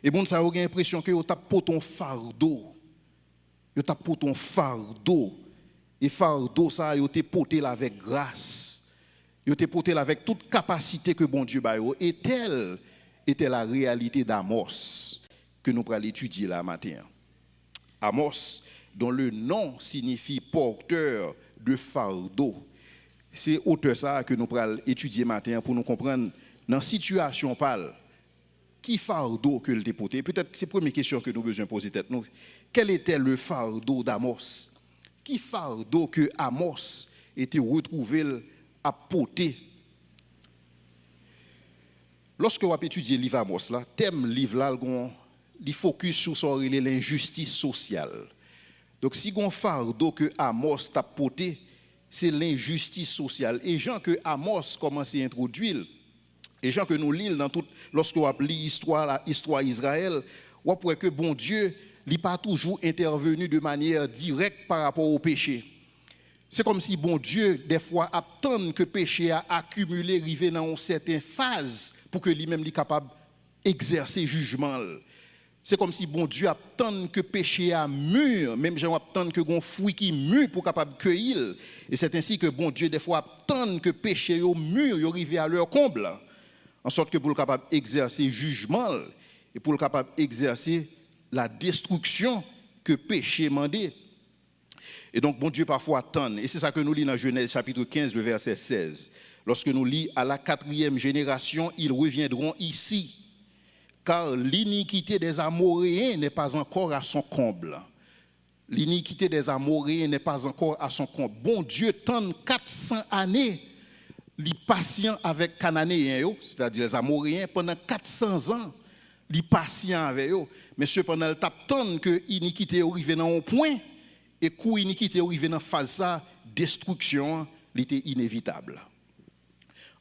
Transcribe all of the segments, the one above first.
Et bon, ça a l'impression que vous avez porté un fardeau. Vous avez porté un fardeau. Et fardeau, ça a été porté avec grâce. Vous avez porté avec toute capacité que bon Dieu a. Et telle était la réalité d'Amos que nous allons étudier là matin. Amos, dont le nom signifie porteur de fardeau. C'est auteur ça que nous allons étudier matin pour nous comprendre dans la situation parle. Qui fardeau que le déporté? Peut-être c'est la première question que nous avons besoin de poser tête. Quel était le fardeau d'Amos? Qui fardeau que Amos était retrouvé à porter? Lorsque vous étudiez le livre Amos, là, thème livre là, il focus sur l'injustice sociale. Donc si vous fardeau que Amos t'a porté, c'est l'injustice sociale. Et gens que Amos commence à introduire, et gens que nous lisons dans tout, lorsque vous appelez l'histoire d'Israël, vous voyez que bon Dieu n'est pas toujours intervenu de manière directe par rapport au péché. C'est comme si bon Dieu, des fois, attend que le péché a accumulé, arrivé dans une certaine phase pour que lui-même soit capable d'exercer jugement. C'est comme si bon Dieu attend que le péché a mûr, même gens attendent que un fruit qui mûr pour capable cueillir. Et c'est ainsi que bon Dieu, des fois, attend que le péché mûr, arrive à leur comble. En sorte que pour le capable d'exercer jugement et pour le capable d'exercer la destruction que le péché mandait. Et donc, bon Dieu parfois attend. Et c'est ça que nous lisons dans Genèse chapitre 15, le verset 16. Lorsque nous lisons à la 4e génération, ils reviendront ici. Car l'iniquité des Amoréens n'est pas encore à son comble. L'iniquité des Amoréens n'est pas encore à son comble. Bon Dieu tend 400 années, les patients avec Cananéens, c'est-à-dire les Amoréens, pendant 400 ans, les patients avec eux. Mais cependant, il attend que l'iniquité arrive dans un point, et quand l'iniquité arrive dans phase ça, destruction, était inévitable.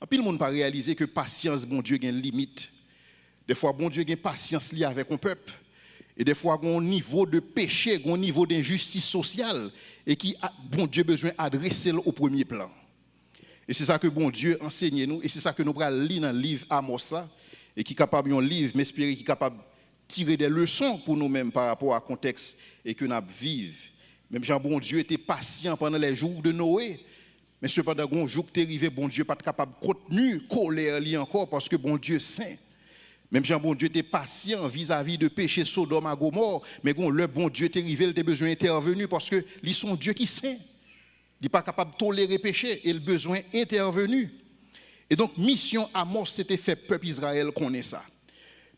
En plus, le monde n'a pas réalisé que patience, bon Dieu, a une limite. Des fois, bon Dieu a une patience liée avec un peuple. Et des fois, il y a un niveau de péché, un niveau d'injustice sociale, et qui, bon Dieu, a besoin d'adresser au premier plan. Et c'est ça que bon Dieu enseigne nous, et c'est ça que nous allons lire dans le livre Amos, et qui est capable d'un livre, mais qui est capable de tirer des leçons pour nous-mêmes par rapport au contexte et que nous vivons. Même Jean, bon Dieu était patient pendant les jours de Noé, mais cependant, un jour que tu es arrivé, bon Dieu pas capable de contenir colère li encore parce que bon Dieu saint. Même Jean, bon Dieu était patient vis-à-vis de péché Sodome à Gomorrhe, mais le bon Dieu est arrivé, il a besoin d'intervenir parce que ils sont Dieu qui saint. Il n'est pas capable de tolérer péché et le besoin intervenu. Et donc, mission Amos, c'était fait peuple Israël connaît ça.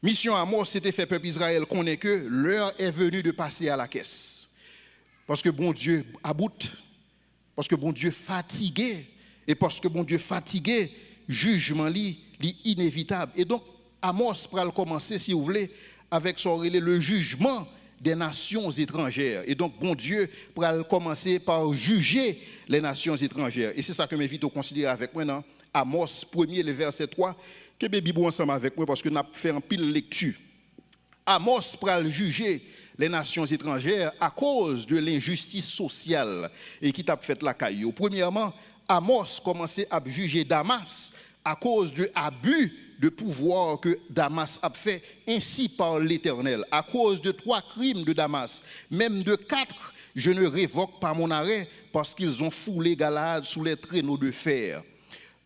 Mission Amos, c'était fait peuple Israël connaît que l'heure est venue de passer à la caisse. Parce que bon Dieu aboute, parce que bon Dieu fatigué, et parce que bon Dieu fatigué, jugement li inévitable. Et donc, Amos va commencer, si vous voulez, avec le jugement des nations étrangères. Et donc, bon Dieu va commencer par juger les nations étrangères. Et c'est ça que je m'invite à considérer avec moi dans Amos 1er, le verset 3, que je vais ensemble avec moi parce que nous avons fait un pile lecture. Amos va juger les nations étrangères à cause de l'injustice sociale et qui t'a fait la caillou. Premièrement, Amos commençait à juger Damas à cause de l'abus de pouvoir que Damas a fait ainsi par l'Éternel. À cause de 3 crimes de Damas, même de 4, je ne révoque pas mon arrêt parce qu'ils ont foulé Galade sous les traîneaux de fer.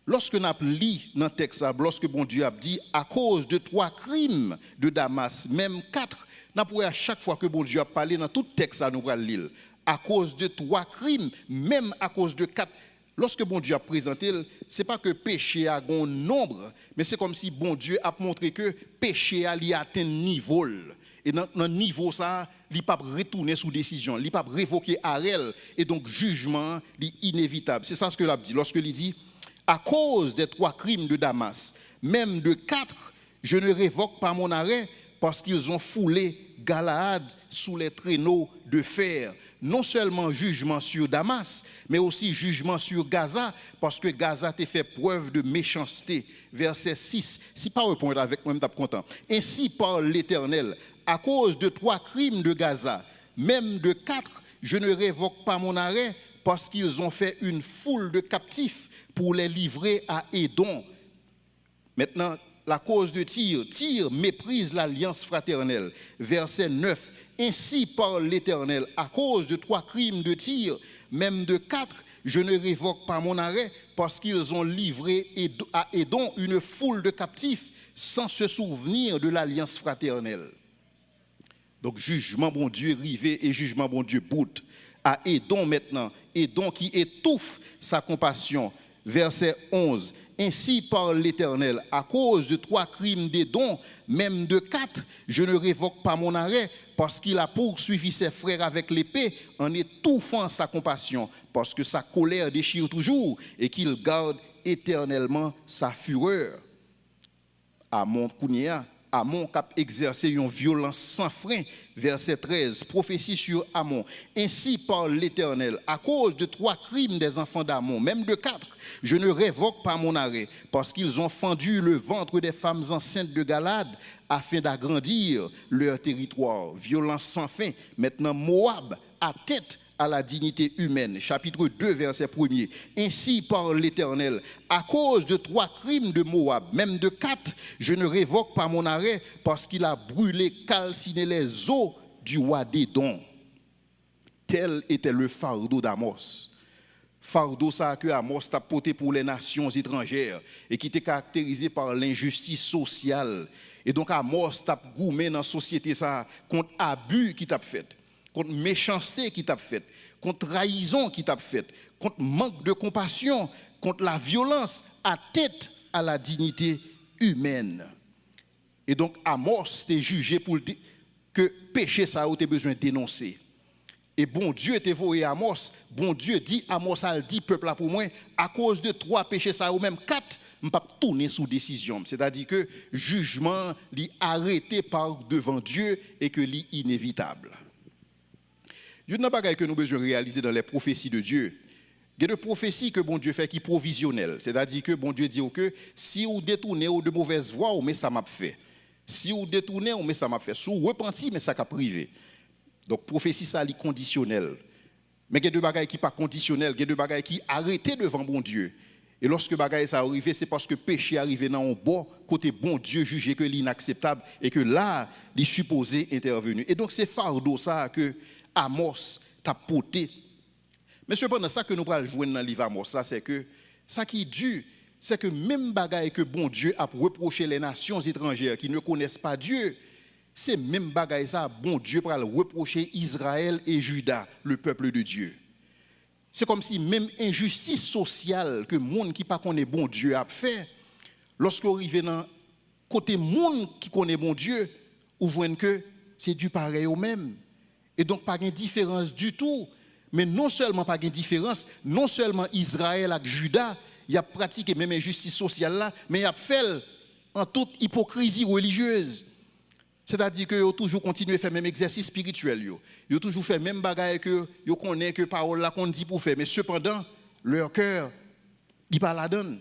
Lorsque nous avons lu dans le texte, lorsque bon Dieu a dit à cause de 3 crimes de Damas, même 4, nous pouvons à chaque fois que bon Dieu a parlé dans tout texte, nous allons lire. À cause de 3 crimes, même à cause de 4. Lorsque bon Dieu a présenté, ce n'est pas que péché a un nombre, mais c'est comme si bon Dieu a montré que péché a atteint un niveau. Et dans le niveau, ça, il ne peut pas retourner sous décision, il ne peut pas révoquer arrêt, et donc jugement est inévitable. C'est ça ce que l'a dit. Lorsqu'il dit, à cause des 3 crimes de Damas, même de 4, je ne révoque pas mon arrêt parce qu'ils ont foulé Galaad sous les traîneaux de fer. Non seulement jugement sur Damas, mais aussi jugement sur Gaza, parce que Gaza t'a fait preuve de méchanceté. Verset 6, si pas répondre avec moi, je suis content. Ainsi parle l'Éternel, à cause de 3 crimes de Gaza, même de 4, je ne révoque pas mon arrêt, parce qu'ils ont fait une foule de captifs pour les livrer à Édom. Maintenant, la cause de Tyr. Tyr méprise l'alliance fraternelle. Verset 9. Ainsi parle l'Éternel, à cause de 3 crimes de Tyr, même de 4, je ne révoque pas mon arrêt, parce qu'ils ont livré à Édom une foule de captifs sans se souvenir de l'alliance fraternelle. Donc jugement bon Dieu rivé et jugement bon Dieu bout à Édom maintenant, Édom qui étouffe sa compassion. Verset 11. Ainsi parle l'Éternel, à cause de 3 crimes d'Édom, même de 4, je ne révoque pas mon arrêt, parce qu'il a poursuivi ses frères avec l'épée en étouffant sa compassion, parce que sa colère déchire toujours et qu'il garde éternellement sa fureur. Amon Kounia, Amon cap exercé une violence sans frein. Verset 13, prophétie sur Amon. Ainsi parle l'Éternel, à cause de 3 crimes des enfants d'Amon, même de 4, je ne révoque pas mon arrêt, parce qu'ils ont fendu le ventre des femmes enceintes de Galade, afin d'agrandir leur territoire. Violence sans fin. Maintenant, Moab a tête à la dignité humaine. Chapitre 2, verset 1er. Ainsi parle l'Éternel, à cause de 3 crimes de Moab, même de 4, je ne révoque pas mon arrêt, parce qu'il a brûlé, calciné les eaux du roi d'Édom. Tel était le fardeau d'Amos. Fardeau ça que Amos t'a porté pour les nations étrangères et qui était caractérisé par l'injustice sociale. Et donc Amos t'a goumé dans la société ça contre abus qui t'a fait, contre méchanceté qui t'a fait, contre trahison qui t'a fait, contre manque de compassion, contre la violence à tête à la dignité humaine. Et donc Amos était jugé pour que péché ça a besoin de dénoncer. Et bon Dieu était voyé à Amos, bon Dieu dit Amos a dit peuple là pour moi, à cause de 3 péchés ça ou même 4, je ne peux pas tourner sous décision. C'est-à-dire que jugement est arrêté par devant Dieu et que c'est inévitable. Il y a une chose que nous devons réaliser dans les prophéties de Dieu. Il y a des prophéties que bon Dieu fait qui sont provisionnelles. C'est-à-dire que bon Dieu dit que si vous détournez de mauvaises voies, mais ça m'a fait. Si vous détournez, mais ça m'a fait. Si vous repentez, mais ça m'a privé. Donc, prophétie, ça est conditionnel. Mais il y a 2 bagailles qui ne sont pas conditionnelles, il y a 2 bagailles qui sont arrêtées devant bon Dieu. Et lorsque bagaille ça arrive, c'est parce que péché arrivé dans un bon côté bon Dieu jugé que l'inacceptable et que là, il est supposé intervenir. Et donc, c'est fardeau ça que Amos t'a porté. Mais cependant, ça que nous allons jouer dans le livre Amos, ça, c'est que ça qui est dur, c'est que même bagaille que bon Dieu a reproché les nations étrangères qui ne connaissent pas Dieu, c'est même bagaille ça, bon Dieu pour reprocher Israël et Juda, le peuple de Dieu. C'est comme si même injustice sociale que monde qui pas connaît bon Dieu a fait, lorsqu'on arrive dans côté monde qui connaît bon Dieu, on voit que c'est du pareil au même. Et donc pas de différence du tout. Mais non seulement pas de différence, non seulement Israël et Juda, il a pratiqué même injustice sociale là, mais il a fait en toute hypocrisie religieuse. C'est-à-dire que vous toujours continué à faire même exercice spirituel. Vous toujours fait même bagaille que vous connaissez que parole là qu'on dit pour faire. Mais cependant, leur cœur, il pas la donne.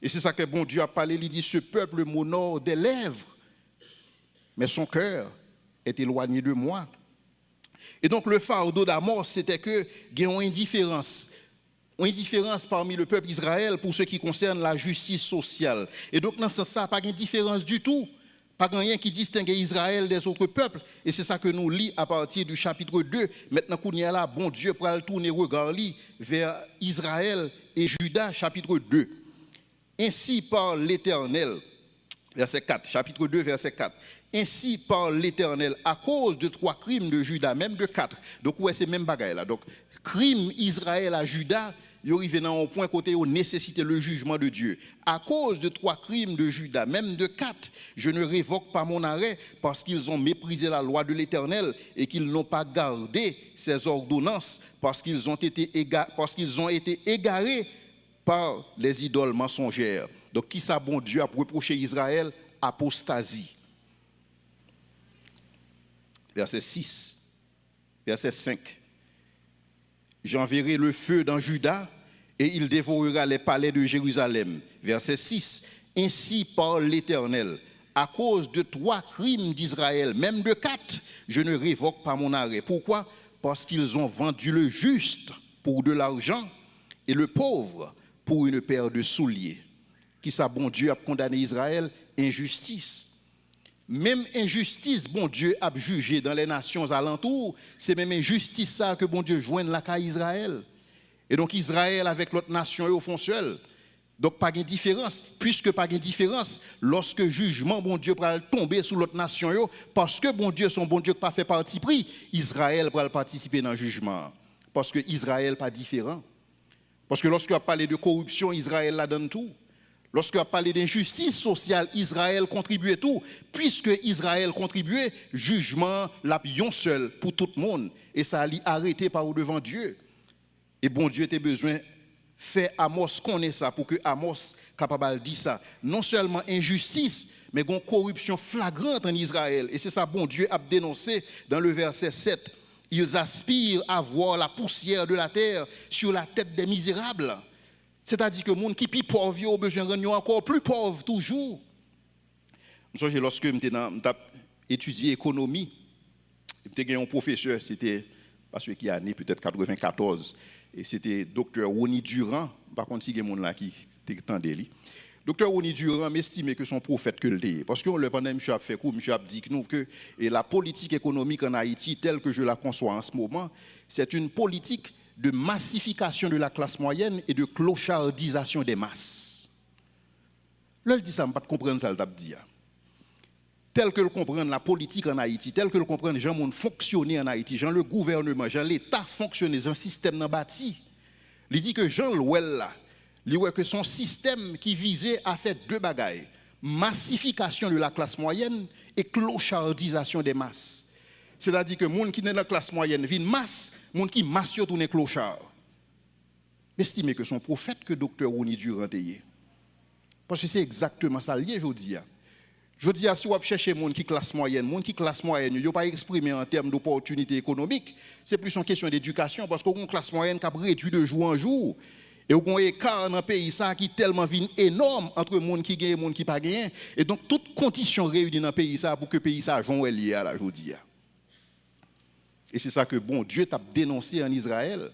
Et c'est ça que bon Dieu a parlé. Il dit, ce peuple m'honore des lèvres, mais son cœur est éloigné de moi. Et donc le fardeau d'Amos, c'était que il y a une indifférence. Une indifférence parmi le peuple Israël pour ce qui concerne la justice sociale. Et donc dans ce sens, pas de différence du tout. Pas rien qui distingue Israël des autres peuples. Et c'est ça que nous lisons à partir du chapitre 2. Maintenant, qu'on y a là, bon Dieu pour tourner regard vers Israël et Juda, chapitre 2. Ainsi parle l'Éternel, verset 4, chapitre 2, verset 4. Ainsi parle l'Éternel, à cause de 3 crimes de Juda, même de 4. Donc, ouais, c'est même bagaille là. Donc, crime Israël à Juda, il arrive dans un point côté où nécessite le jugement de Dieu. À cause de 3 crimes de Juda, même de 4, je ne révoque pas mon arrêt parce qu'ils ont méprisé la loi de l'Éternel et qu'ils n'ont pas gardé ses ordonnances parce qu'ils ont été égarés par les idoles mensongères. Donc, qui ça bon Dieu a reproché Israël? Apostasie. Verset 6, verset 5. J'enverrai le feu dans Juda et il dévorera les palais de Jérusalem. Verset 6. Ainsi parle l'Éternel. À cause de 3 crimes d'Israël, même de 4, je ne révoque pas mon arrêt. Pourquoi? Parce qu'ils ont vendu le juste pour de l'argent et le pauvre pour une paire de souliers. Qui ça, bon Dieu a condamné Israël? injustice. Même injustice, bon Dieu a jugé dans les nations alentours, c'est même injustice ça que bon Dieu joigne la cas Israël. Et donc Israël avec l'autre nation au fond seul. Donc pas de différence, puisque pas de différence, lorsque jugement bon Dieu va tomber sur l'autre nation, parce que bon Dieu son bon Dieu pas fait parti pris, Israël va participer dans le jugement. Parce que Israël pas différent. Parce que lorsqu'on a parlé de corruption, Israël la donne tout. Lorsqu'on a parlé d'injustice sociale, Israël contribuait tout. Puisque Israël contribuait, jugement la pion seul pour tout le monde. Et ça allait arrêter par devant Dieu. Et bon Dieu était besoin fait Amos connaît ça pour que Amos capable dire ça. Non seulement injustice, mais une corruption flagrante en Israël. Et c'est ça bon Dieu a dénoncé dans le verset 7. Ils aspirent à voir la poussière de la terre sur la tête des misérables. C'est-à-dire que les gens qui sont pauvres ont besoin de rendre encore plus pauvres toujours. Lorsque j'ai étudié l'économie, j'étais un professeur, c'était parce qu'il a né peut-être 94, et c'était docteur Rony Durand, par contre, il y a des gens là qui t'entendaient. Docteur Rony Durand m'estimait que son prophète que le dit. Parce que le pendant monsieur a fait coup, monsieur a dit que nous que la politique économique en Haïti telle que je la conçois en ce moment, c'est une politique de massification de la classe moyenne et de clochardisation des masses. Là, il dit ça, je ne peux pas comprendre ça, le dit. Tel que le comprendre la politique en Haïti, tel que le comprendre les gens fonctionner en Haïti, Jean le gouvernement, Jean l'État fonctionner, Jean système bâti. Il dit que Jean Louel là, il dit que son système qui visait à faire deux bagailles, massification de la classe moyenne et clochardisation des masses. C'est-à-dire que les gens qui sont dans la classe moyenne viennent masse, les gens qui massent tournent clochard. Estimez que son prophète que docteur Rony Durand est. Parce que c'est exactement ça lié, je dis. Je dis, si vous cherchez les gens qui classe moyenne, ils ne pas exprimé en termes d'opportunités économiques, c'est plus une question d'éducation, parce qu'on a une classe moyenne qui a réduit de jour en jour. Et on a un écart dans le pays qui est tellement énorme entre les gens qui gagnent et les gens qui ne gagnent pas. Et donc, toutes conditions réunies dans le pays pour que le pays soit lié à la journée. Et c'est ça que bon Dieu t'a dénoncé en Israël.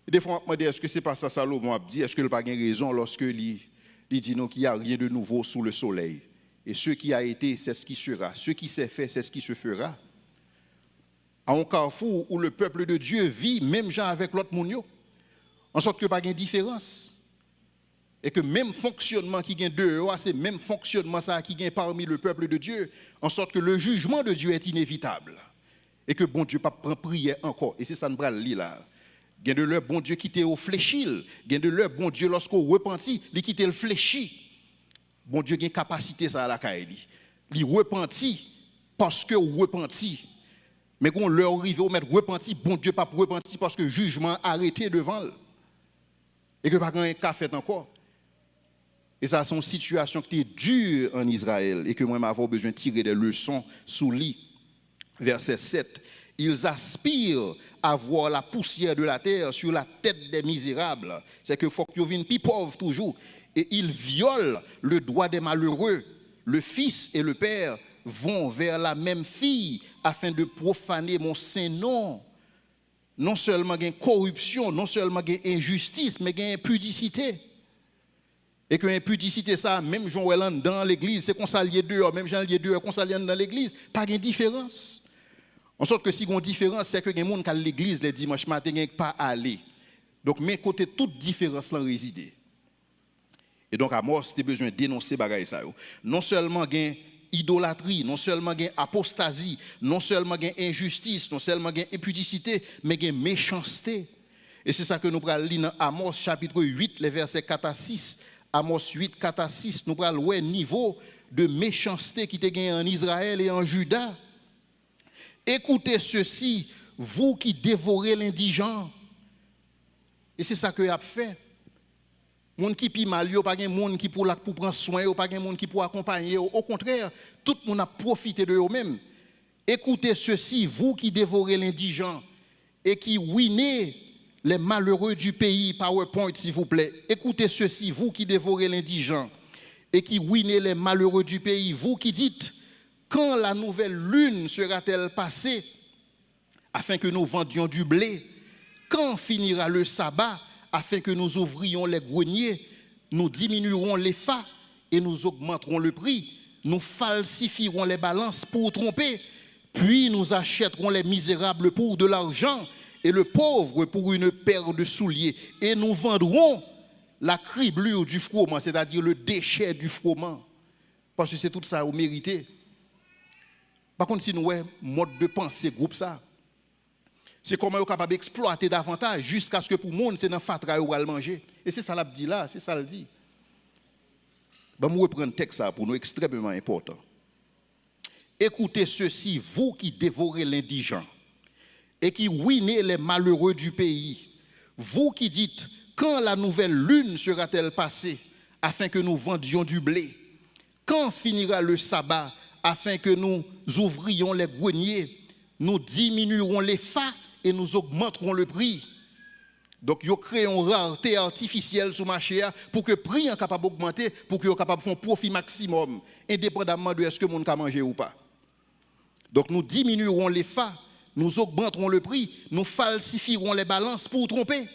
Et des fois, on me dit, est-ce que c'est pas ça Salomon a dit, est-ce qu'il n'a pas raison lorsque il dit non qu'il n'y a rien de nouveau sous le soleil. Et ce qui a été, c'est ce qui sera. Ce qui s'est fait, c'est ce qui se fera. À un carrefour où le peuple de Dieu vit, même gens avec l'autre monde, en sorte que pas de différence. Et que même fonctionnement qui gagne dehors, c'est même fonctionnement ça qui gagne parmi le peuple de Dieu, en sorte que le jugement de Dieu est inévitable. Et que bon Dieu pas prend prière encore. Et c'est ça nous va lire là. Gain de leur bon Dieu quitter au fléchil. Gain de leur bon Dieu lorsqu'on repentit, il quitte le fléchi. Bon Dieu a une capacité ça à la caille. Il repentit parce que repentit. Mais quand leur arrive au mettre repentit, bon Dieu pas repentit parce que jugement arrêté devant eux. Et que pas un cas fait encore. Et ça c'est une situation qui est dure en Israël et que moi m'avons besoin de tirer des leçons sous lui. Verset 7. Ils aspirent à voir la poussière de la terre sur la tête des misérables. C'est que faut qu'ils viennent plus pauvres toujours. Et ils violent le droit des malheureux. Le fils et le père vont vers la même fille afin de profaner mon saint nom. Non seulement il y a corruption, non seulement il y a injustice, mais il y a impudicité. Et que l'impudicité, ça, même Jean Welland dans l'église, c'est qu'on s'allie dehors, même Jean lié dehors, qu'on s'allie dans l'église, pas de différence. En sorte que si il y a une différence, c'est que les gens qui à l'église les dimanches matin ne pas aller. Donc, mais côté toute différence là réside. Et donc, à mort, c'était besoin de dénoncer bagaille ça. Non seulement il y a idolâtrie, non seulement il y a apostasie, non seulement il y a injustice, non seulement il y a impudicité, mais il y a méchanceté. Et c'est ça que nous allons lire dans Amos chapitre 8, les versets 4 à 6. Amos 8, 4 à 6, nous allons voir le niveau de méchanceté qui était gagné en Israël et en Juda. Écoutez ceci, vous qui dévorez l'indigent. Et c'est ça que a fait. Moun qui pi mal, yo pas gen moun qui pour prendre soin, yo pas gen moun qui pour accompagner, au contraire, tout le monde a profité de eux-mêmes. Écoutez ceci, vous qui dévorez l'indigent et qui ruinez les malheureux du pays, PowerPoint s'il vous plaît. Écoutez ceci, vous qui dévorez l'indigent et qui ruinez les malheureux du pays, vous qui dites, quand la nouvelle lune sera-t-elle passée afin que nous vendions du blé? Quand finira le sabbat afin que nous ouvrions les greniers? Nous diminuerons les fa et nous augmenterons le prix. Nous falsifierons les balances pour tromper, puis nous achèterons les misérables pour de l'argent et le pauvre pour une paire de souliers. Et nous vendrons la criblure du froment, c'est-à-dire le déchet du froment. Parce que c'est tout ça au mérité. Par contre, si nous avons un mode de pensée groupe ça, c'est comment on est capable d'exploiter davantage jusqu'à ce que pour le monde, c'est dans le fatra où on va le manger. Et c'est ça l'a dit là, c'est ça le dit. Ben, je vais prendre le texte pour nous extrêmement important. Écoutez ceci, vous qui dévorez l'indigent et qui ruinez les malheureux du pays, vous qui dites, quand la nouvelle lune sera-t-elle passée afin que nous vendions du blé? Quand finira le sabbat afin que nous ouvrions les greniers? Nous diminuerons les fa et nous augmenterons le prix. Donc, ils créent une rareté artificielle sur le marché pour que le prix soit capable d'augmenter, pour qu'ils soient capables de faire un profit maximum, indépendamment de est-ce que le monde peut manger ou pas. Donc, nous diminuerons les fa, nous augmenterons le prix, nous falsifierons les balances pour tromper.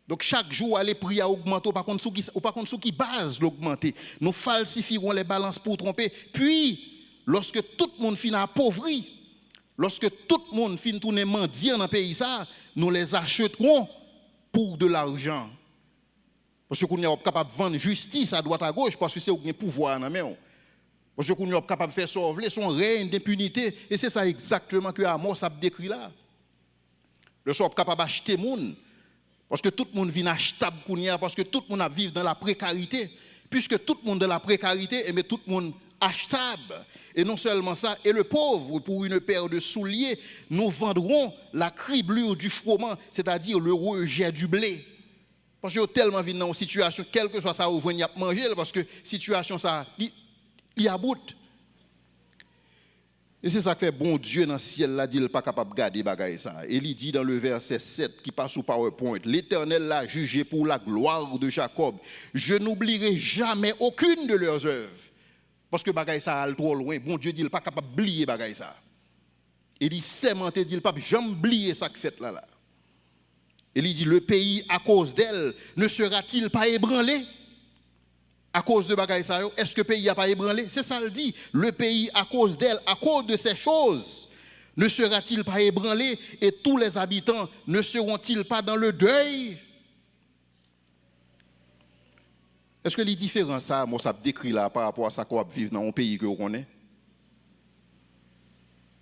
Donc, chaque jour, les prix a augmenté, par contre, ce qui base l'augmenter. Nous falsifierons les balances pour tromper. Puis, lorsque tout le monde finit appauvri, lorsque tout le monde finit tourner mendiant dans le pays, nous les achèterons pour de l'argent. Parce que nous sommes capables de vendre justice à droite à gauche, parce que c'est un pouvoir dans la main. Parce que nous sommes capables de faire sauver son règne d'impunité. Et c'est ça exactement que Amos a décrit là. Nous sommes capables d'acheter les gens. Parce que tout le monde vit achetable, parce que tout le monde vit dans la précarité. Puisque tout le monde dans la précarité, mais tout le monde achetable. Et non seulement ça, et le pauvre, pour une paire de souliers, nous vendrons la criblure du froment, c'est-à-dire le rejet du blé. Parce que tellement vivent dans une situation, quelle que soit ça, où vous venez manger, parce que situation ça, il y a bout. Et c'est ça que fait bon Dieu dans le ciel, là, dit, il n'est pas capable de garder bagaille ça. Et il dit dans le verset 7 qui passe au PowerPoint, l'Éternel l'a jugé pour la gloire de Jacob. Je n'oublierai jamais aucune de leurs œuvres. Parce que bagaille ça a trop loin. Bon Dieu dit, il n'est pas capable d'oublier bagaille ça. Il dit, sémenté, dit, il pas jamais oublier ça que fait là. Et il dit, le pays à cause d'elle ne sera-t-il pas ébranlé? À cause de bagaille ça, est-ce que le pays n'a pas ébranlé? C'est ça le dit. Le pays à cause d'elle, à cause de ces choses, ne sera-t-il pas ébranlé? Et tous les habitants ne seront-ils pas dans le deuil? Est-ce que les différences, ça, moi, ça décrit là par rapport à ça qu'on vit dans un pays que on connaît?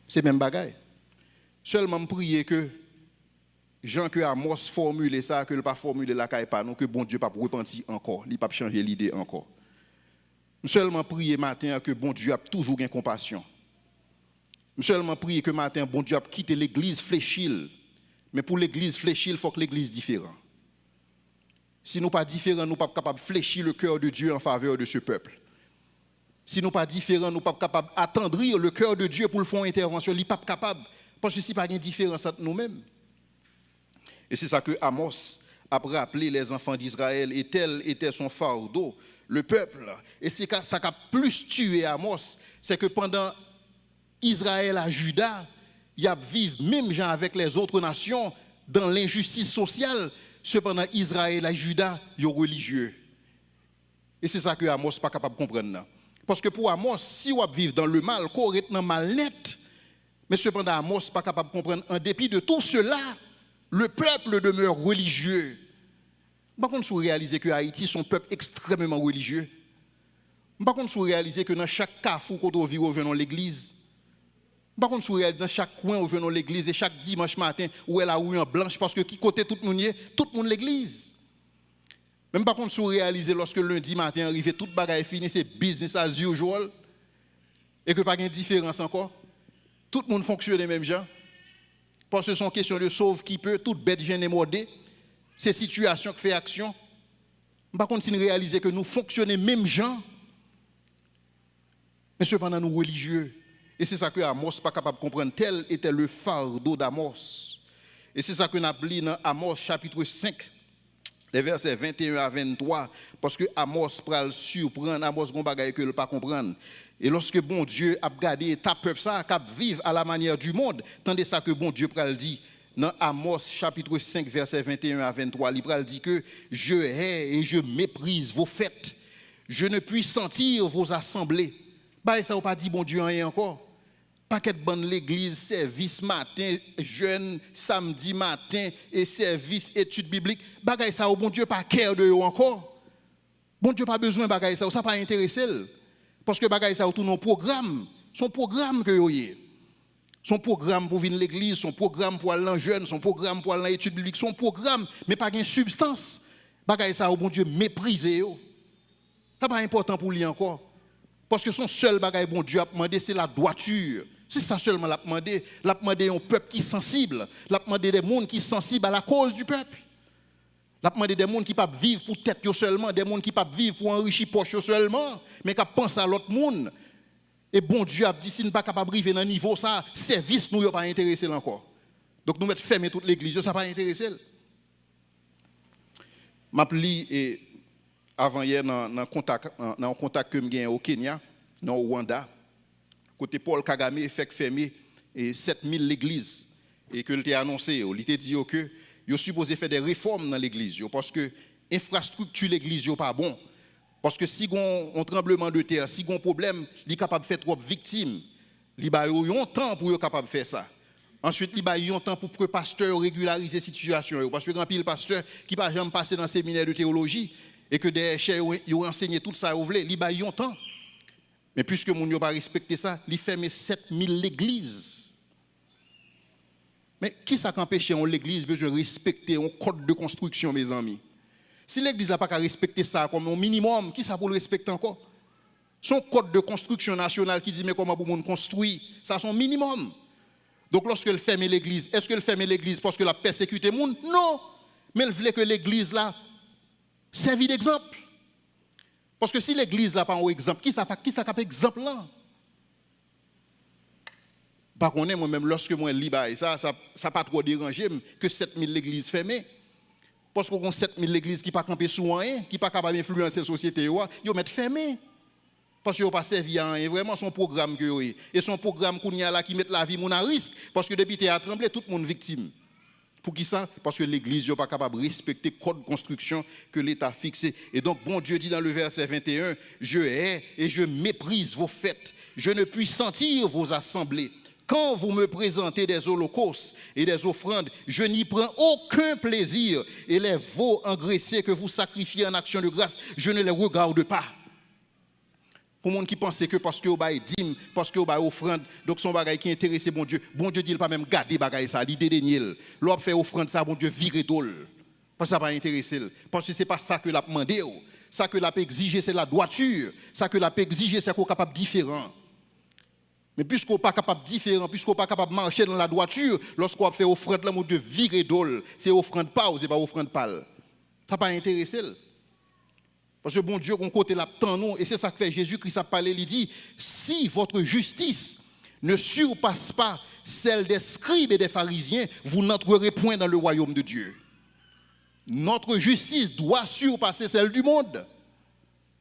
C'est même bagaille. Seulement prier que Jean que Amos formule ça, que le pas formulé là, que bon Dieu pas repentir encore, il pas changer l'idée encore. Seulement prier matin que bon Dieu a toujours une compassion. Seulement prier que matin bon Dieu a quitté l'église fléchille. Mais pour l'église fléchille, il faut que l'église différente. Si nous pas différents, nous ne sommes pas capables de fléchir le cœur de Dieu en faveur de ce peuple. Si nous pas différents, nous ne sommes pas capables d'attendrir le cœur de Dieu pour le faire une intervention. Il n'est pas capable. Parce que si pas une différence entre nous-mêmes. Et c'est ça que Amos a rappelé les enfants d'Israël. Et tel était son fardeau, le peuple. Et c'est ça qui a plus tué Amos. C'est que pendant Israël à Juda, il y a vivre même gens avec les autres nations dans l'injustice sociale. Cependant, Israël et Juda, ils sont religieux. Et c'est ça que Amos n'est pas capable de comprendre. Parce que pour Amos, si on vit dans le mal, qu'on est dans le mal net, mais cependant, Amos n'est pas capable de comprendre, en dépit de tout cela, le peuple demeure religieux. Par contre, vous réalisez que Haïti, c'est un peuple extrêmement religieux. Par contre, vous réalisez que dans chaque carrefour qu'on vit, on vient dans l'église. Par contre, dans chaque coin, on vient dans l'église et chaque dimanche matin, où elle a eu en blanche, parce que qui côté tout le monde l'église. Même par contre, si vous réalisez lorsque lundi matin arrive, toute bagaille est finie, c'est business as usual, et que pas de différence encore, tout le monde fonctionne les mêmes gens. Parce que c'est une question de sauve qui peut, toute bête gêne est mordée, c'est situation qui fait action. Par contre, si nous réalisons que nous fonctionnons même gens, mais cependant nous religieux. Et c'est ça que Amos n'est pas capable de comprendre. Tel était le fardeau d'Amos. Et c'est ça que nous appelons dans Amos chapitre 5, les versets 21 à 23. Parce que Amos pral surprendre, Amos gon bagaille que ne pas comprendre. Et lorsque bon Dieu a gardé ta peuple ça, cap vivre à la manière du monde, tandis ça que bon Dieu pral dit dans Amos chapitre 5 verset 21 à 23, il pral dit que je hais et je méprise vos fêtes. je ne puis sentir vos assemblées. Bah, ça n'a pas dit bon Dieu rien encore. Paquet de bonne l'église, service matin, jeûne, samedi matin, et service, études bibliques. Bagay ça, bon Dieu, pas cœur de eux encore. Bon Dieu, pas besoin de bagay ça, ça pas intéressé. Parce que bagay ça, tout nos programmes, son programme que vous avez. Son programme pour venir à l'église, son programme pour aller en jeûne, son programme pour aller en études bibliques, son programme, mais pas de substance. Bagay ça, bon Dieu, mépriser. Ça pas important pour lui encore. Parce que son seul bagay, bon Dieu, a demandé, c'est la droiture. C'est ça seulement l'a demandé. L'a demandé un peuple qui est sensible. L'a demandé des gens qui sont sensibles à la cause du peuple. L'a demandé des gens qui ne peuvent pas vivre pour tête seulement, des gens qui ne peuvent pas vivre pour enrichir poche seulement, mais qui pensent à l'autre monde. Et bon Dieu a dit, si nous ne sommes pas capables de vivre dans un niveau, ça, service nous n'a pas intéressé encore. Donc nous mettons fermer toute l'église, ça n'a pas intéressé. Je lis avant-hier dans un contact que j'ai au Kenya, dans le Rwanda. Côté Paul Kagame fait fermer 7000 l'église et que il a annoncé, il a dit que il supposé faire des réformes dans l'église parce que l'infrastructure de l'église n'est pas bon. Parce que si on a un tremblement de terre, si on a un problème, il est capable de faire trop de victimes. Il a un temps pour être capable de faire ça. Ensuite, il a un temps pour que le pasteur régularise la situation. Parce que quand il y a un pasteur qui ne va jamais passer dans le séminaire de théologie et que des chers ont enseigné tout ça, il a un temps. Mais puisque moun n'a pas respecté ça, il ferme 7000 l'église. Mais qui ça qu'empêche l'église besoin de respecter un code de construction, mes amis? Si l'église n'a pas qu'à respecter ça comme un minimum, qui ça pour le respecter encore? Son code de construction nationale qui dit mais comment pour moun construire, ça son minimum. Donc lorsque elle ferme l'église, est-ce qu'elle ferme l'église parce qu'elle a persécuté moun? Non. Mais elle voulait que l'église là serve d'exemple. Parce que si l'église n'a pas un exemple, qui ça cap exemple là? Par contre, moi-même, lorsque moi lis ça pas trop dérangé que 7000 l'église fermée. Parce qu'on a 7000 l'église qui pas camper sous rien, qui pas capable d'influencer la société, ils mettent fermé. Parce qu'ils n'ont pas servi à rien. Vraiment, son programme que vous avez. Et son programme qu'on y a là qui met la vie à risque. Parce que depuis qu'il a tremblé, tout le monde est victime. Pour qui ça? Parce que l'église n'est pas capable de respecter le code de construction que l'État a fixé. Et donc, bon Dieu dit dans le verset 21, je hais et je méprise vos fêtes. Je ne puis sentir vos assemblées. Quand vous me présentez des holocaustes et des offrandes, je n'y prends aucun plaisir. Et les veaux engraissés que vous sacrifiez en action de grâce, je ne les regarde pas. Pour les gens qui pensent que parce que vous avez dîme, parce que vous avez offrande, donc son bagage qui intéresse bon Dieu dit il pas même garder bagage ça, l'idée dénier. L'homme fait offrande ça, bon Dieu vire d'ol. Parce que ça pas intéressé. Parce que c'est pas ça que l'a demandé. Ça que l'a exigé c'est la droiture. Ça que l'a exigé c'est qu'on est capable différent. Mais puisqu'on n'est pas capable différent, puisqu'on n'est pas capable de marcher dans la droiture, lorsqu'on fait offrande là, mon Dieu vire d'ol, c'est offrande pas ou c'est pas offrande pâle. Ça pas intéressé. Parce que bon Dieu, on côté là tant nous, et c'est ça que fait Jésus-Christ a parlé, il dit, si votre justice ne surpasse pas celle des scribes et des pharisiens, vous n'entrerez point dans le royaume de Dieu. Notre justice doit surpasser celle du monde.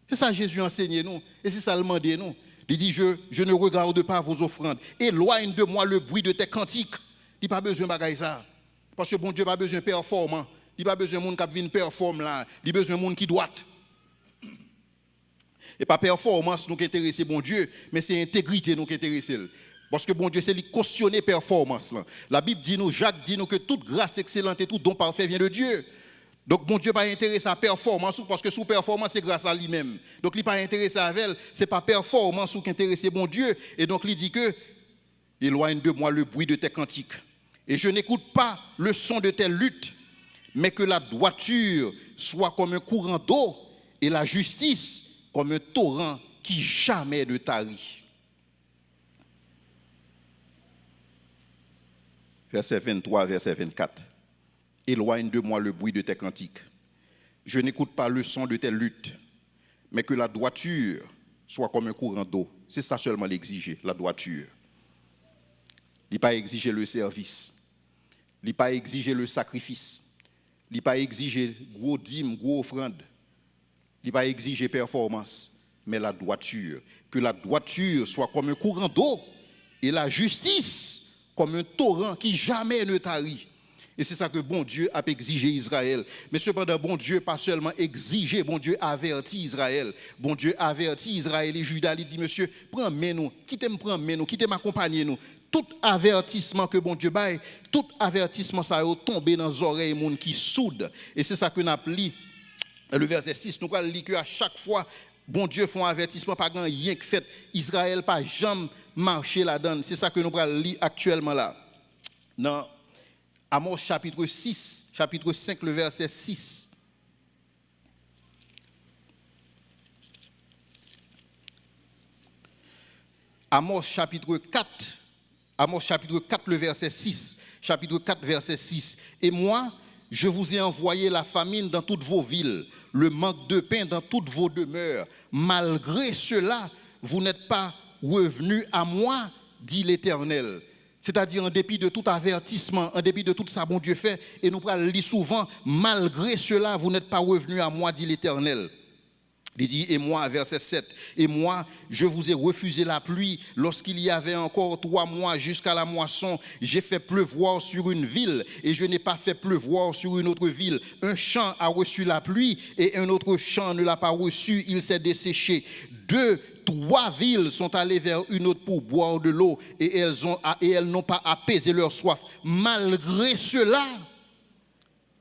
C'est ça que Jésus a enseigné nous, et c'est ça qu'il a demandé nous. Il dit, je ne regarde pas vos offrandes, éloigne de moi le bruit de tes cantiques. Il n'a pas besoin de bagaille ça. Parce que bon Dieu n'a pas besoin de performant. Il n'a pas besoin de monde qui vient performer là. Il a besoin de monde qui doit. Et pas performance nous qui intéresse bon Dieu, mais c'est intégrité nous qui intéresse. Parce que bon Dieu, c'est lui cautionner performance là. La Bible dit nous, Jacques dit nous que toute grâce excellente et tout don parfait vient de Dieu. Donc bon Dieu pas intéressé à performance parce que sous performance c'est grâce à lui-même. Donc il pas intéressé à elle, c'est pas performance qui intéresse bon Dieu et donc il dit que éloigne de moi le bruit de tes cantiques et je n'écoute pas le son de tes luttes, mais que la droiture soit comme un courant d'eau et la justice comme un torrent qui jamais ne tarit. Verset 23, verset 24. Éloigne de moi le bruit de tes cantiques. Je n'écoute pas le son de tes luttes, mais que la droiture soit comme un courant d'eau. C'est ça seulement l'exiger, la droiture. Il n'a pas exigé le service. Il n'a pas exigé le sacrifice. Il n'a pas exigé gros dîmes, gros offrandes. Il n'a pas exigé performance, mais la droiture. Que la droiture soit comme un courant d'eau et la justice comme un torrent qui jamais ne tarit. Et c'est ça que bon Dieu a exigé Israël. Mais cependant, bon Dieu pas seulement exigé, bon Dieu avertit Israël. Bon Dieu avertit Israël et Juda. Il dit, monsieur, prends-moi nous, quittez m'accompagner nous. Tout avertissement que bon Dieu baille, tout avertissement ça a tombé dans les oreilles des gens qui soudent. Et c'est ça que nous avons lu. Le verset 6, nous allons lire qu'à chaque fois, bon Dieu fait un avertissement, pas grand rien que fait. Israël pas jamais marché là-dedans. C'est ça que nous allons lire actuellement là. Dans Amos chapitre 6, chapitre 5, le verset 6. Amos chapitre 4, le verset 6. Chapitre 4, verset 6. Et moi, je vous ai envoyé la famine dans toutes vos villes, le manque de pain dans toutes vos demeures. Malgré cela, vous n'êtes pas revenus à moi, dit l'Éternel. C'est-à-dire en dépit de tout avertissement, en dépit de tout ça, bon Dieu fait, et nous le lire souvent, malgré cela, vous n'êtes pas revenus à moi, dit l'Éternel. Il dit, et moi, verset 7, et moi, je vous ai refusé la pluie lorsqu'il y avait encore 3 mois jusqu'à la moisson. J'ai fait pleuvoir sur une ville et je n'ai pas fait pleuvoir sur une autre ville. Un champ a reçu la pluie et un autre champ ne l'a pas reçu, il s'est desséché. 3 villes sont allées vers une autre pour boire de l'eau et elles n'ont pas apaisé leur soif. Malgré cela,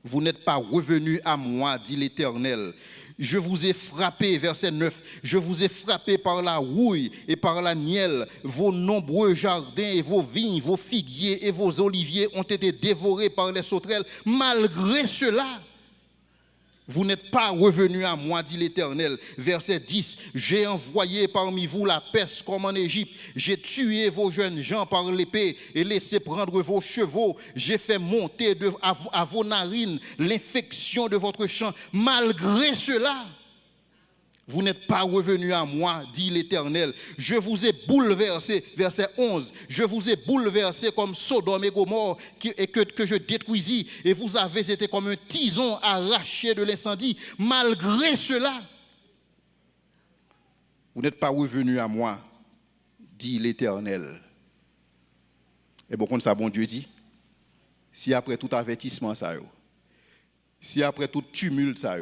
vous n'êtes pas revenus à moi, dit l'Éternel. Je vous ai frappé, verset 9, je vous ai frappé par la rouille et par la nielle. Vos nombreux jardins et vos vignes, vos figuiers et vos oliviers ont été dévorés par les sauterelles. Malgré cela, vous n'êtes pas revenus à moi, dit l'Éternel. Verset 10, j'ai envoyé parmi vous la peste comme en Égypte. J'ai tué vos jeunes gens par l'épée et laissé prendre vos chevaux. J'ai fait monter à vos narines l'infection de votre champ. Malgré cela, vous n'êtes pas revenus à moi, dit l'Éternel. Je vous ai bouleversé, verset 11, je vous ai bouleversé comme Sodome et Gomorrhe que je détruisis, et vous avez été comme un tison arraché de l'incendie. Malgré cela, vous n'êtes pas revenus à moi, dit l'Éternel. Et bon, comme ça, bon Dieu dit, si après tout avertissement, ça, si après tout tumulte, ça,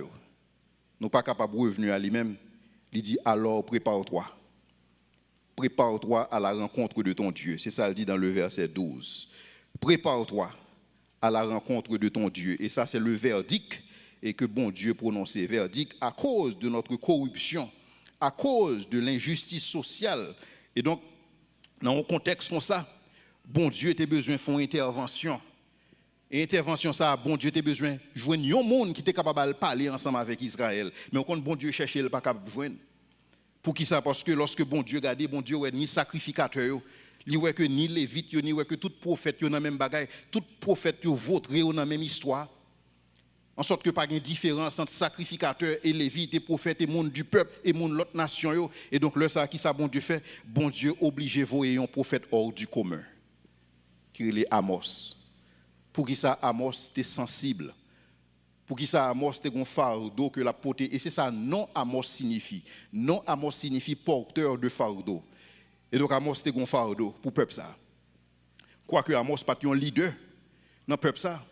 nous pas capables de revenir à lui-même, il dit alors prépare-toi. Prépare-toi à la rencontre de ton Dieu. C'est ça qu'il dit dans le verset 12. Prépare-toi à la rencontre de ton Dieu. Et ça, c'est le verdict et que bon Dieu prononce. Verdict à cause de notre corruption, à cause de l'injustice sociale. Et donc, dans un contexte comme ça, bon Dieu a besoin de faire une intervention. Et intervention ça, bon Dieu a besoin de joindre un monde qui était capable de parler ensemble avec Israël. Mais quand bon Dieu cherchait, il n'est pas capable de joindre. Pour qui ça? Parce que lorsque bon Dieu regardait, bon Dieu ni sacrificateur, ni que ni lévite, ni que tout prophète dans la même bagaille, tout prophète vautré dans la même histoire. En sorte que pas de différence entre sacrificateur et lévite, et prophète et monde du peuple et monde l'autre nation. Et donc là, ça qui ça bon Dieu fait? Bon Dieu obligé voyer un prophète hors du commun, qui est Amos. Pour qui ça Amos était sensible. Pour qui ça Amos était un fardeau que la portée. Et c'est ça non Amos signifie. Non Amos signifie porteur de fardeau. Et donc Amos était un fardeau pour le peuple ça. Quoique Amos pas un leader dans le peuple ça.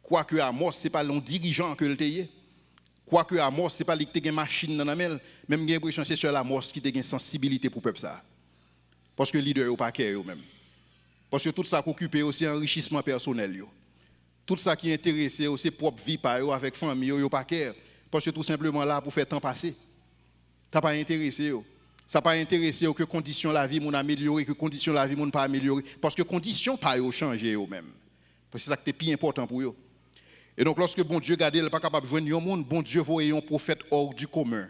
Quoique Amos c'est pas un dirigeant que le était. Quoique Amos c'est pas lui qui a une machine dans la main. Même j'ai l'impression c'est seul Amos qui a une sensibilité pour le peuple ça. Parce que le leader n'est pas clair même. Parce que tout ça qui occupe aussi enrichissement personnel. Tout ça qui est intéressé aussi propre vie par avec famille, pas clair. Parce que tout simplement là pour faire temps passer. Ça pas intéressé. Ça pas intéressé que conditions la vie mon améliorer, que conditions la vie mon pas améliorer. Parce que conditions pas changer même. Parce que c'est ça qui est plus important pour eux. Et donc lorsque bon Dieu garde, il n'est pas capable de joindre un monde, bon Dieu voyait un prophète hors du commun.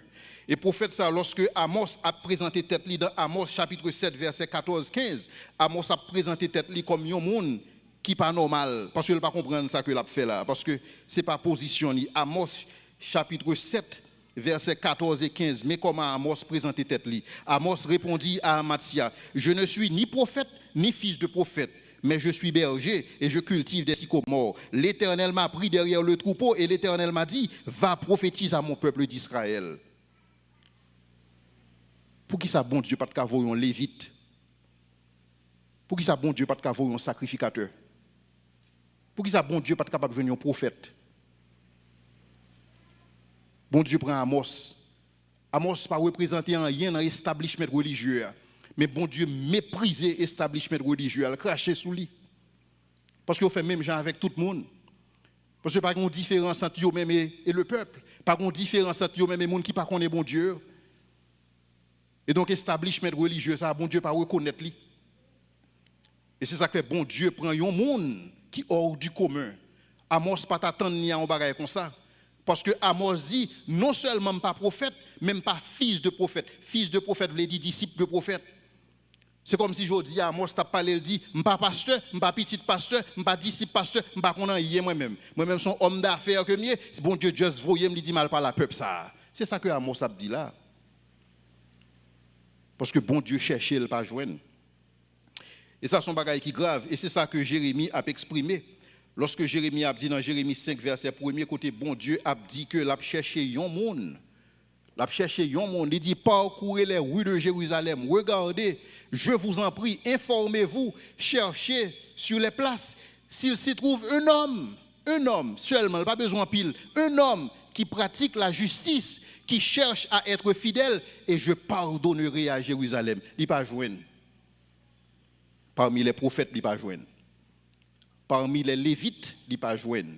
Et prophète ça, lorsque Amos a présenté tête li dans Amos chapitre 7, verset 14-15, Amos a présenté tête li comme un monde qui pas normal, parce qu'il ne pas comprendre ça que l'a fait là, parce que c'est pas position ni. Amos chapitre 7, verset 14 et 15, mais comment Amos présentait tête li? Amos répondit à Amatsia, je ne suis ni prophète ni fils de prophète, mais je suis berger et je cultive des sycomores. L'Éternel m'a pris derrière le troupeau et l'Éternel m'a dit, va prophétiser à mon peuple d'Israël. Pour qui ça bon Dieu pas de cavoyer un lévite? Pour qui ça bon Dieu pas de cavoyer un sacrificateur? Pour qui ça, bon Dieu, pas capable de venir un prophète? Bon Dieu prend Amos. Amos pas représenter rien dans l'établissement religieux. Mais bon Dieu mépriser l'établissement religieux, elle cracher sous lui. Parce qu'on fait même gens avec tout le monde. Parce que pas une différence entre eux même et le peuple. Pas une différence entre eux même et les gens qui ne connaissent pas bon Dieu. Et donc, l'établissement religieux, ça, bon Dieu pas reconnaître lui. Et c'est ça que fait bon Dieu prend un monde qui est hors du commun. Amos pas t'attendre ni à un bagage comme ça. Parce que Amos dit, non seulement pas prophète, même pas fils de prophète. Fils de prophète veut dire disciple de prophète. C'est comme si je dis à Amos, t'as parlé, il dit, je ne suis pas pasteur, je ne suis pas petit pasteur, je ne suis pas disciple pasteur, je ne suis pas connaissant moi-même. Moi-même, je suis homme d'affaires que mieux. Si bon Dieu, juste voyez, me dit mal par la peuple ça. C'est ça que Amos a dit là. Parce que bon Dieu cherchait le pas joindre. Et ça, c'est un bagage qui est grave. Et c'est ça que Jérémie a exprimé. Lorsque Jérémie a dit dans Jérémie 5, verset 1er, côté bon Dieu a dit que l'a cherché un monde. L'a cherché un monde. Il dit parcourez les rues de Jérusalem. Regardez, je vous en prie, informez-vous, cherchez sur les places. S'il s'y trouve un homme seulement, pas besoin de pile, un homme qui pratique la justice, qui cherche à être fidèle, et je pardonnerai à Jérusalem. Il pas joindre. Parmi les prophètes, il pas joindre. Parmi les lévites, il pas joindre.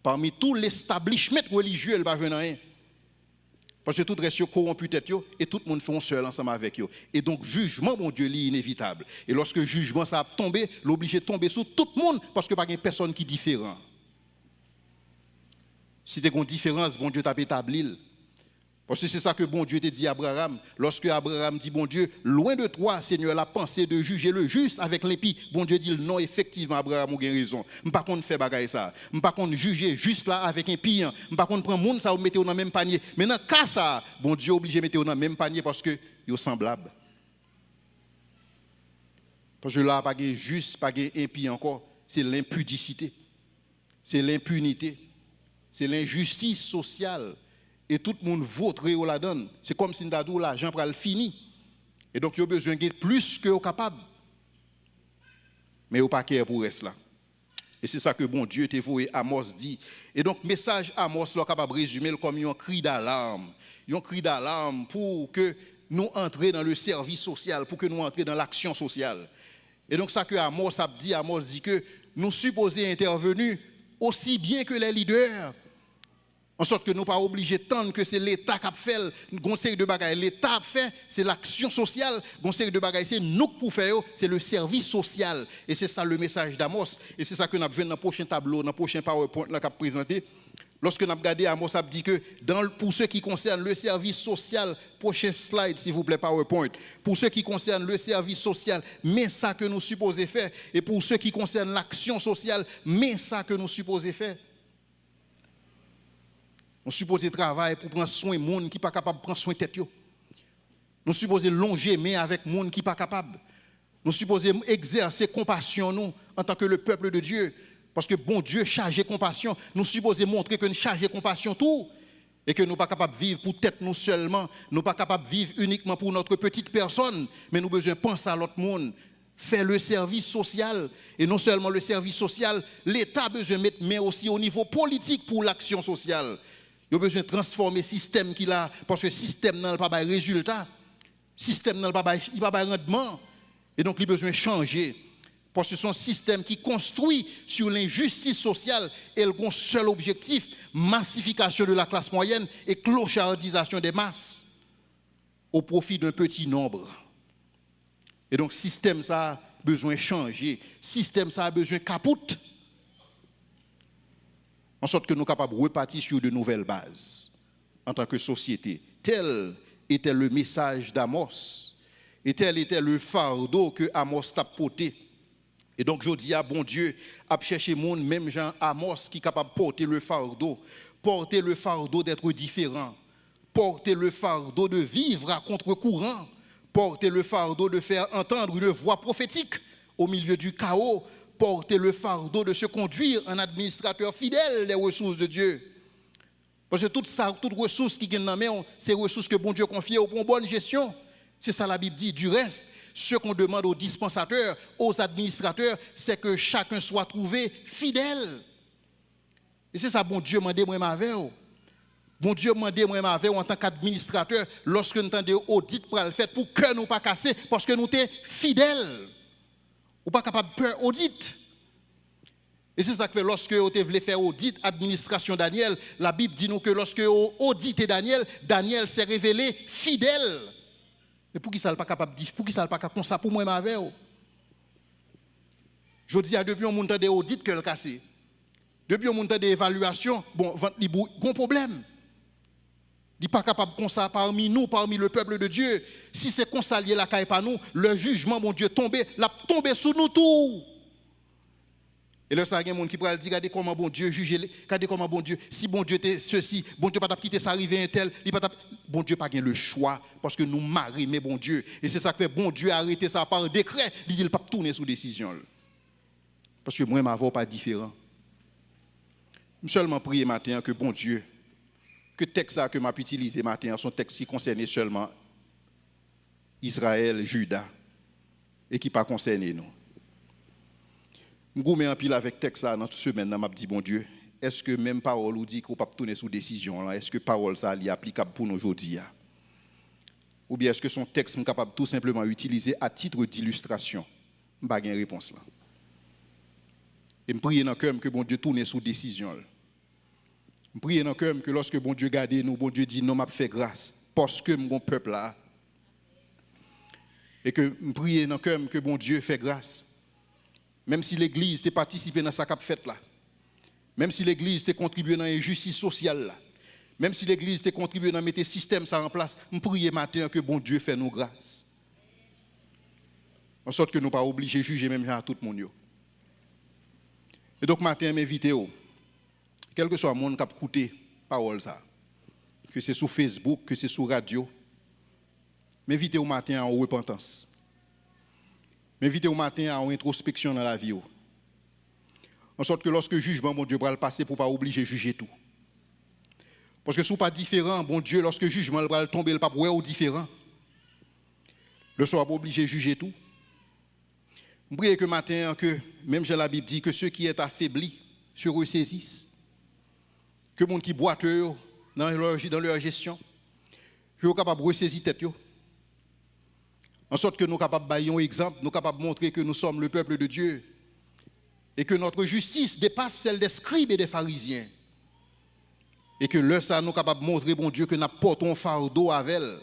Parmi tout l'établissement religieux, il pas joindre rien. Parce que tout reste corrompu tête et tout le monde fait un seul ensemble avec eux. Et donc jugement, mon Dieu, est inévitable. Et lorsque le jugement ça a tombé, l'obligé de tomber sur tout le monde parce que pas une personne qui est différente. Si tu as une différence, bon Dieu t'a établi. Parce que c'est ça que bon Dieu t'a dit à Abraham. Lorsque Abraham dit, bon Dieu, loin de toi, Seigneur, la pensée de juger le juste avec l'impie. Bon Dieu dit, non, effectivement, Abraham a raison. Je ne pas faire bagaille ça. Je ne pas juger juste là avec un pire. Je ne pas prendre monde ça ou mettre dans le même panier. Mais dans le cas ça, bon Dieu est obligé de mettre dans le même panier parce que ils sont semblables. Parce que là, pas de juste, pas de impie encore. C'est l'impudicité. C'est l'impunité. C'est l'injustice sociale. Et tout le monde voterait ou la donne. C'est comme si nous avons l'argent pour le fini. Et donc, il y a besoin de plus que capable. Mais il n'y a pas de pour rester là. Et c'est ça que bon Dieu t'a voué, Amos dit. Et donc, message Amos, là, capable de résumer comme un cri d'alarme. Un cri d'alarme pour que nous entrions dans le service social, pour que nous entrions dans l'action sociale. Et donc, ça que Amos dit que nous supposons intervenir aussi bien que les leaders. En sorte que nous ne sommes pas obligés de tendre que c'est l'État qui a fait le conseil de bagaille. L'État a fait, c'est l'action sociale. Le conseil de bagaille, c'est nous pour faire, c'est le service social. Et c'est ça le message d'Amos. Et c'est ça que nous avons vu dans le prochain tableau, dans le prochain PowerPoint qu'on a présenté. Lorsque nous avons regardé, Amos a dit que pour ce qui concerne le service social, prochain slide s'il vous plaît, PowerPoint. Pour ce qui concerne le service social, mais ça que nous supposons faire. Et pour ce qui concerne l'action sociale, mais ça que nous supposons faire. Nous supposons travailler pour prendre soin des gens qui ne sont pas capables de prendre soin de tête. Nous supposons longer main avec les gens qui ne sont pas capables. Nous supposons exercer compassion nous, en tant que le peuple de Dieu. Parce que bon Dieu chargé compassion. Nous supposons montrer que nous chargeons compassion tout. Et que nous ne sommes pas capables de vivre pour tête nous seulement. Nous ne sommes pas capables de vivre uniquement pour notre petite personne. Mais nous avons besoin de penser à l'autre monde. Faire le service social. Et non seulement le service social, l'État a besoin de mettre main aussi au niveau politique pour l'action sociale. Il y a besoin de transformer le système qu'il a, parce que le système n'a pas de résultat. Le système n'a pas de rendement. Et donc, il a besoin de changer. Parce que c'est un système qui construit sur l'injustice sociale et le seul objectif, massification de la classe moyenne et clochardisation des masses au profit d'un petit nombre. Et donc, le système, ça a besoin de changer. Le système, ça a besoin de capote. En sorte que nous sommes capables de repartir sur de nouvelles bases en tant que société. Tel était le message d'Amos. Et tel était le fardeau que Amos t'a porté. Et donc, je dis à bon Dieu, à chercher mon même Jean Amos qui est capable de porter le fardeau d'être différent, porter le fardeau de vivre à contre-courant, porter le fardeau de faire entendre une voix prophétique au milieu du chaos, porter le fardeau de se conduire en administrateur fidèle des ressources de Dieu. Parce que toutes ressources qui sont dans la main, c'est ressources que bon Dieu confie pour une bonne gestion. C'est ça la Bible dit. Du reste, ce qu'on demande aux dispensateurs, aux administrateurs, c'est que chacun soit trouvé fidèle. Et c'est ça, bon Dieu m'a demandé moi avec. Bon Dieu m'a demandé moi avec en tant qu'administrateur, lorsque nous entendons audit pour le faire, pour que nous pas casser, parce que nous sommes fidèles. Ou pas capable de faire audit. Et c'est ça que lorsque vous voulez faire audit, administration Daniel, la Bible dit nous que lorsque vous auditez Daniel, Daniel s'est révélé fidèle. Mais pour qui ça n'est pas capable de dire, pour qui ça n'est pas capable de ça pour moi avec. Je dis à depuis on monte des audits que le cassé. Depuis on monte des évaluations, bon, bon problème. Il n'est pas capable de ça parmi nous, parmi le peuple de Dieu. Si c'est consalié la caille pas nous, le jugement, mon Dieu, l'a tombé sous nous tous. Et là, ça y a des gens qui pourraient dire, regardez comment bon Dieu juge, regardez comment bon Dieu, si bon Dieu était ceci, bon Dieu pas quitter ça arriver un tel, bon Dieu pas gagné le choix, parce que nous marions, mais bon Dieu. Et c'est ça que fait bon Dieu arrêter ça par décret, il dit, il ne peut pas tourner sous décision. Parce que moi, ma voix pas différent. Je seulement prier matin que bon Dieu, que le texte que m'a utilisé matin, son texte qui concernait seulement Israël, Juda, et qui pas concerné nous. Je me en pile avec texte dans toute semaine, je me dis, bon Dieu, est-ce que même parole ou dit qu'on ne peut pas tourner sous décision, est-ce que parole ça est applicable pour nous aujourd'hui? Ou bien est-ce que son texte est capable tout simplement d'utiliser à titre d'illustration? Je n'ai pas de réponse là. Et je prie dans le cœur que bon Dieu tourne sous décision. Je prie dans le cœur que lorsque bon Dieu garde nous, bon Dieu dit non, m'a fait grâce parce que mon peuple là. Et que je prie dans le cœur que bon Dieu fait grâce. Même si l'Église t'a participé dans sa cap fête là. Même si l'Église t'a contribué dans l'injustice sociale là. Même si l'Église t'a contribué dans mettre système ça en place, je prie matin que bon Dieu fait nous grâce. En sorte que nous ne pas obligés de juger même à tout le monde. Et donc matin, je m'invite, quel que soit le monde qui a écouté parole ça, que c'est sur Facebook, que c'est sur radio, m'invite au matin en repentance. M'invite au matin en introspection dans la vie. En sorte que lorsque le jugement, bon Dieu, va le passer pour ne pas obliger de juger tout. Parce que si ce n'est pas différent, bon Dieu, lorsque le jugement va tomber, le pape ou différent. Le soir, pas obligé de juger tout. Je prie que matin, que même la Bible dit que ceux qui sont affaiblis se ressaisissent. Que les gens qui boitent dans leur gestion, que sont capables de ressaisir tête. En sorte que nous sommes capables de bailler un exemple, nous sommes capables de montrer que nous sommes le peuple de Dieu. Et que notre justice dépasse celle des scribes et des pharisiens. Et que là, ça, nous sommes capables de montrer, bon Dieu, que nous portons un fardeau avec elle.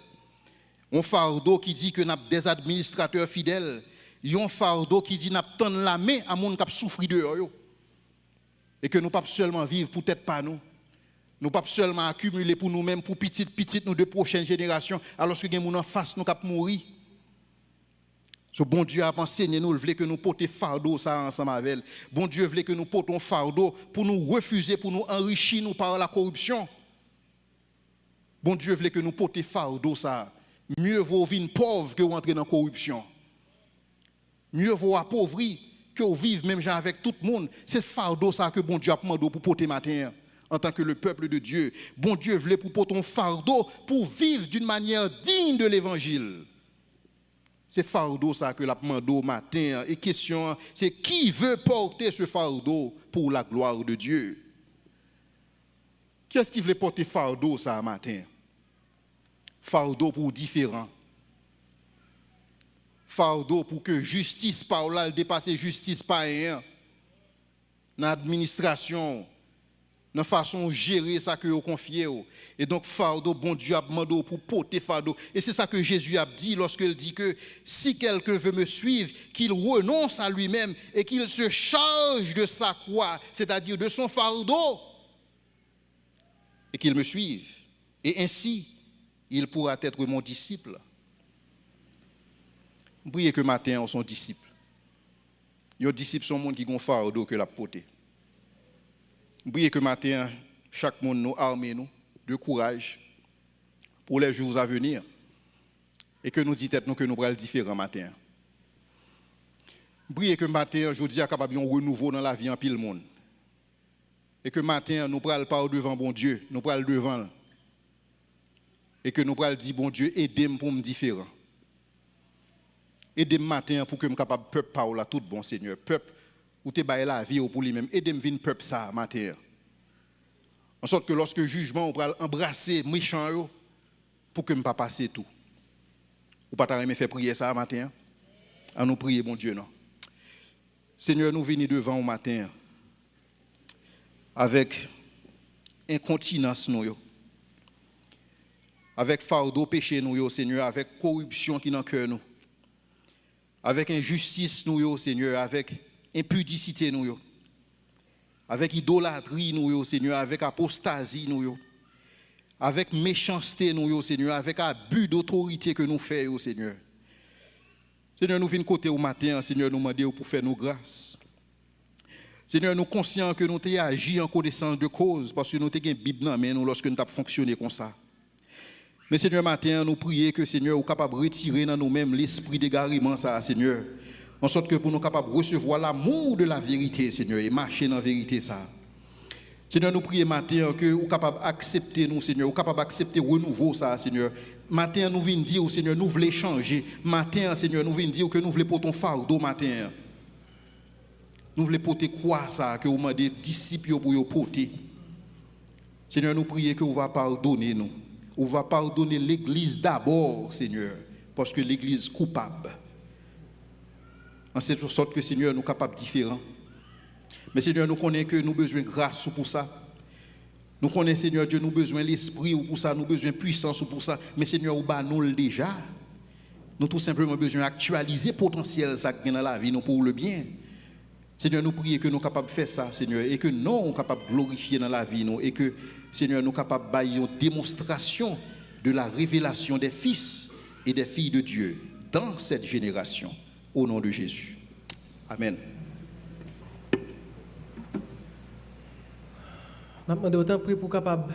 Un fardeau qui dit que nous avons des administrateurs fidèles. Un fardeau qui dit que nous avons la main à monde qui a souffert de. Et que nous ne pouvons pas seulement vivre pour tête pas nous. Nous ne pouvons pas seulement accumuler pour nous-mêmes, pour petites, nous de prochaines générations, alors que nous sommes en face, nous sommes mourir. Ce bon Dieu a enseigné nous, il voulait que nous portions fardeau ça ensemble avec elle. Bon Dieu voulait que nous portions fardeau pour nous refuser, pour nous enrichir nous par la corruption. Bon Dieu voulait que nous portions fardeau ça. Mieux vaut vivre pauvre que rentrer dans la corruption. Mieux vaut appauvrir que vivre même avec tout le monde. C'est fardeau ça que bon Dieu a demandé pour porter matin en tant que le peuple de Dieu. Bon Dieu voulait pour porter un fardeau pour vivre d'une manière digne de l'évangile. C'est fardeau ça que la demande matin. Et question, c'est qui veut porter ce fardeau pour la gloire de Dieu? Qui est-ce qui veut porter fardeau ça matin? Fardeau pour différents. Fardeau pour que justice par là dépasse justice par rien. Dans l'administration, dans la façon de gérer ça que vous confiez. Et donc, fardeau, bon Dieu a demandé pour porter fardeau. Et c'est ça que Jésus a dit lorsqu'il dit que si quelqu'un veut me suivre, qu'il renonce à lui-même et qu'il se charge de sa croix, c'est-à-dire de son fardeau, et qu'il me suive. Et ainsi, il pourra être mon disciple. Priez que matin, on sont disciples. Les disciples sont des gens qui ont fardeau que la portée. Priez que matin, chaque monde nous arme nous de courage pour les jours à venir et que nous disons que nous prenons différents matin. Priez que matin, je dis, capable de renouveau dans la vie en pile monde. Et que matin, nous prenons pas devant bon Dieu, nous prenons devant. Et que nous prenons dire, bon Dieu, aidez-moi pour me différent. Aidez-moi matin pour que je sois capable de peuple par là tout bon Seigneur. Peuple ou te bailler la vie pour lui-même. Aidez-moi venir peuple ça matin. En sorte que lorsque le jugement on va embrasser méchant pour que je ne pas passer tout. Ou pas t'arrêter faire prier ça matin. À nous prier bon Dieu non. Seigneur, nous venons devant au matin avec incontinence nous avec fardeau péché nous Seigneur, avec corruption qui dans le cœur nous. Avec injustice nous Seigneur, avec impudicité nous avec idolâtrie nous Seigneur, avec apostasie nous avec méchanceté nous Seigneur, avec abus d'autorité que nous faisons Seigneur. Seigneur, nous venons côté au matin, Seigneur, nous demander pour faire nos grâces. Seigneur, nous sommes conscients que nous avons agi en connaissance de cause parce que nous avons une Bible dans nous lorsque nous avons fonctionné comme ça. Mais Seigneur, matin, nous prions que Seigneur, nous capable de retirer dans nous-mêmes l'esprit d'égarement, ça, Seigneur. En sorte que pour nous capables de recevoir l'amour de la vérité, Seigneur, et marcher dans la vérité, ça. Seigneur, nous prions matin que nous capable d'accepter nous, Seigneur, nous capable d'accepter renouveau, ça, Seigneur. Matin, nous venons dire, Seigneur, nous voulons changer. Matin, Seigneur, nous venons dire que nous voulons porter ton fardeau, matin. Nous voulons porter quoi, ça, que vous m'avez des disciples pour porter. Seigneur, nous prions que vous va pardonner nous. On va pardonner l'Église d'abord, Seigneur, parce que l'Église est coupable. En cette sorte que, Seigneur, nous sommes capables de différents. Mais, Seigneur, nous connaissons que nous avons besoin de grâce pour ça. Nous connaissons, Seigneur Dieu, nous avons besoin de l'esprit pour ça, nous avons besoin de puissance pour ça. Mais, Seigneur, nous le déjà. Nous avons tout simplement besoin d'actualiser le potentiel ça qui est dans la vie, nous pour le bien. Seigneur, nous prions que nous sommes capables de faire ça, Seigneur, et que nous sommes capables de glorifier dans la vie, nous, et que, Seigneur, nous sommes capables de faire une démonstration de la révélation des fils et des filles de Dieu dans cette génération, au nom de Jésus. Amen. Nous demandons autant de prier pour capable